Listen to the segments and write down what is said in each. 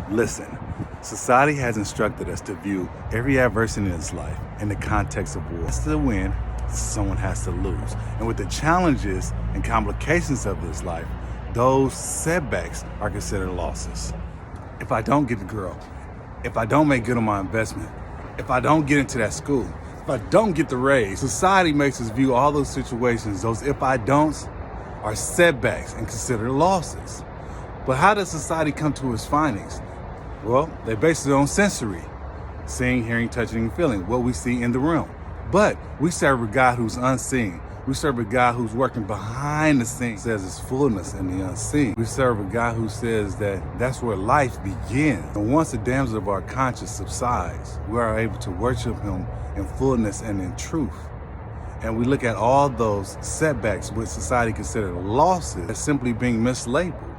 Listen, society has instructed us to view every adversity in this life in the context of war. It's to win, someone has to lose. And with the challenges and complications of this life, those setbacks are considered losses. If I don't get the girl, if I don't make good on my investment, if I don't get into that school, if I don't get the raise, society makes us view all those situations, those if I don'ts, are setbacks and considered losses. But how does society come to its findings? Well, they base it on sensory, seeing, hearing, touching, and feeling, what we see in the realm. But we serve a God who's unseen. We serve a God who's working behind the scenes, says his fullness in the unseen. We serve a God who says that that's where life begins. And once the damsel of our conscience subsides, we are able to worship him in fullness and in truth. And we look at all those setbacks, which society considers losses, as simply being mislabeled,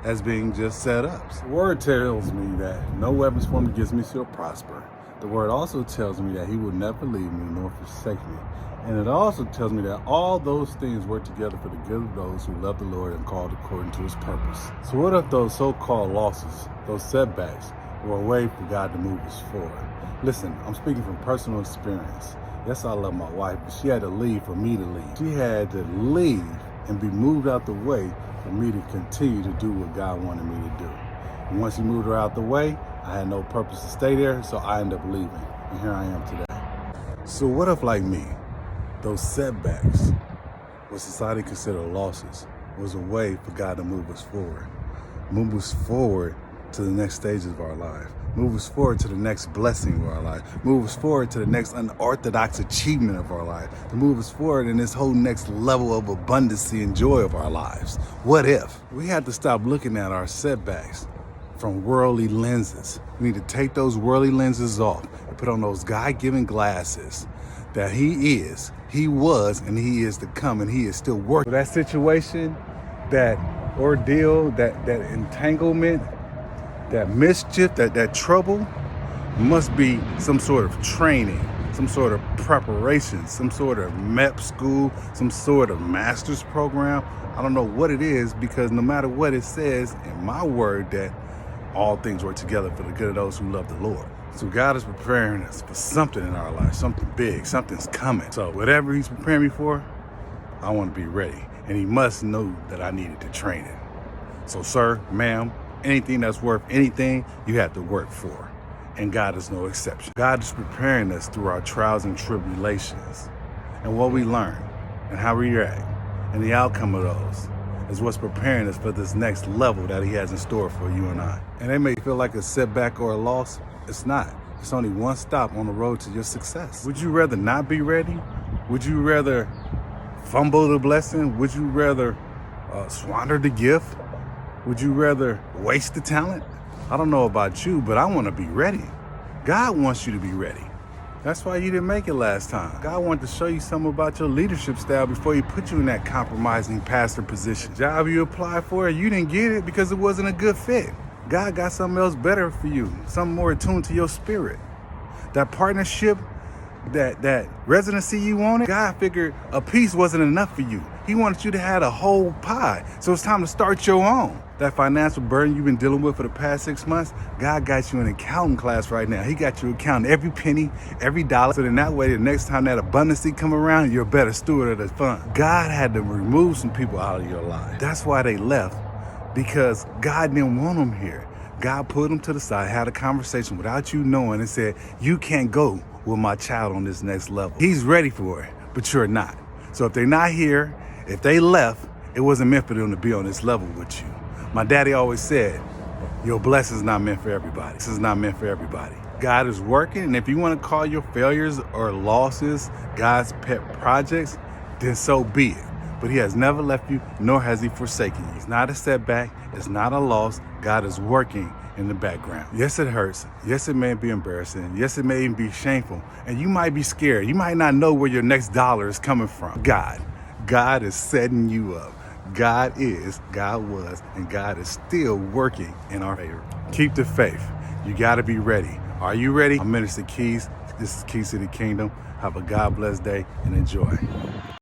as being just setups. The word tells me that no weapons formed against me shall prosper. The word also tells me that he will never leave me nor forsake me. And it also tells me that all those things work together for the good of those who love the Lord and called according to his purpose. So what if those so-called losses, those setbacks, were a way for God to move us forward? Listen, I'm speaking from personal experience. Yes, I love my wife, but she had to leave for me to leave. She had to leave and be moved out the way for me to continue to do what God wanted me to do. And once he moved her out the way, I had no purpose to stay there, so I ended up leaving. And here I am today. So what if, like me, those setbacks, what society considered losses, was a way for God to move us forward to the next stages of our life, move us forward to the next blessing of our life, move us forward to the next unorthodox achievement of our life, to move us forward in this whole next level of abundancy and joy of our lives. What if? We had to stop looking at our setbacks from worldly lenses. We need to take those worldly lenses off and put on those God-given glasses that he is, he was, and he is to come, and he is still working. That situation, that ordeal, that entanglement, that mischief, that trouble must be some sort of training, some sort of preparation, some sort of MEP school, some sort of master's program. I don't know what it is, because no matter what it says in my word, that all things work together for the good of those who love the Lord. So God is preparing us for something in our life, something big, something's coming. So whatever he's preparing me for, I want to be ready. And he must know that I needed to train it. So sir, ma'am, anything that's worth anything, you have to work for. And God is no exception. God is preparing us through our trials and tribulations. And what we learn and how we react and the outcome of those is what's preparing us for this next level that he has in store for you and I. And it may feel like a setback or a loss. It's not. It's only one stop on the road to your success. Would you rather not be ready? Would you rather fumble the blessing? Would you rather squander the gift? Would you rather waste the talent? I don't know about you, but I want to be ready. God wants you to be ready. That's why you didn't make it last time. God wanted to show you something about your leadership style before he put you in that compromising pastor position. Job you applied for, you didn't get it because it wasn't a good fit. God got something else better for you, something more attuned to your spirit. That partnership, that residency you wanted, God figured a piece wasn't enough for you. He wanted you to have a whole pie. So it's time to start your own. That financial burden you've been dealing with for the past 6 months, God got you in accounting class right now. He got you accounting every penny, every dollar. So then that way, the next time that abundancy come around, you're a better steward of the fund. God had to remove some people out of your life. That's why they left, because God didn't want them here. God put them to the side, had a conversation without you knowing, and said, you can't go with my child on this next level. He's ready for it, but you're not. So if they're not here, if they left, it wasn't meant for them to be on this level with you. My daddy always said, your blessing's not meant for everybody. This is not meant for everybody. God is working, and if you want to call your failures or losses God's pet projects, then so be it. But he has never left you, nor has he forsaken you. It's not a setback. It's not a loss. God is working in the background. Yes, it hurts. Yes, it may be embarrassing. Yes, it may even be shameful. And you might be scared. You might not know where your next dollar is coming from. God is setting you up. God is, God was, and God is still working in our favor. Keep the faith. You got to be ready. Are you ready? I'm Minister Keys. This is Keys to the Kingdom. Have a God blessed day and enjoy.